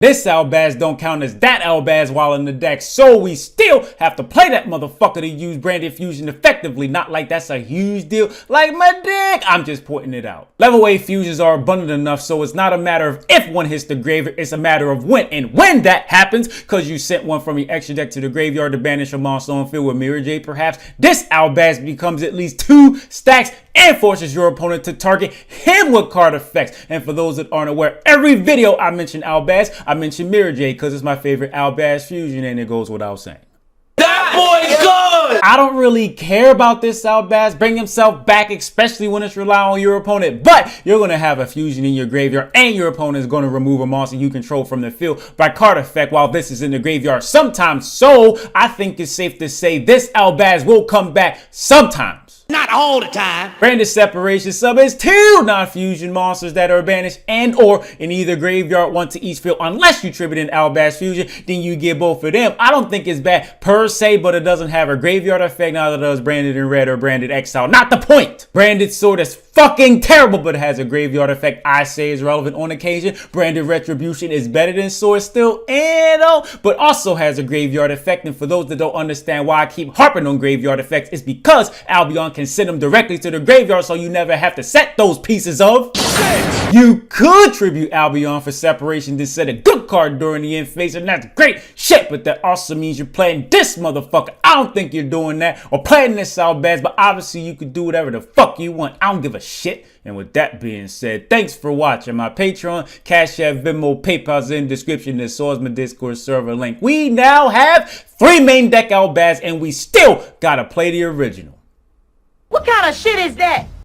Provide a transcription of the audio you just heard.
This Albaz don't count as that Albaz while in the deck, so we still have to play that motherfucker to use branded fusion effectively. Not like that's a huge deal, like my dick. I'm just pointing it out. Level A fusions are abundant enough, so it's not a matter of if one hits the graveyard, it's a matter of when. And when that happens, because you sent one from your extra deck to the graveyard to banish a monster on field with Mirror Jade perhaps, this Albaz becomes at least 2 stacks and forces your opponent to target him with card effects. And for those that aren't aware, every video I mention Albaz, I mention Mirror Jade because it's my favorite Albaz fusion, and it goes without saying. That boy good! I don't really care about this Albaz. Bring himself back, especially when it's relying on your opponent. But you're going to have a fusion in your graveyard, and your opponent is going to remove a monster you control from the field by card effect while this is in the graveyard sometimes. So I think it's safe to say this Albaz will come back sometimes. Not all the time. Branded separation sub is 2 non-fusion monsters that are banished and or in either graveyard, 1 to each field. Unless you tribute in Albaz fusion, then you get both of them. I don't think it's bad per se, but it doesn't have a graveyard effect. Neither does branded in red or branded exile. Not the point. Branded sword is fucking terrible, but it has a graveyard effect I say is relevant on occasion. Branded retribution is better than sword still, and but also has a graveyard effect. And for those that don't understand why I keep harping on graveyard effects, it's because Albion can send them directly to the graveyard, so you never have to set those pieces of shit. You could tribute Albion for separation, then set a good card during the end phase, and that's great shit, but that also means you're playing this motherfucker. I don't think you're doing that, or playing this Albaz, but obviously you could do whatever the fuck you want. I don't give a shit. And with that being said, thanks for watching. My Patreon, Cashapp, Venmo, PayPal's in description. This is my Discord server link. We now have 3 main deck Albaz, and we still gotta play the original. What kind of shit is that?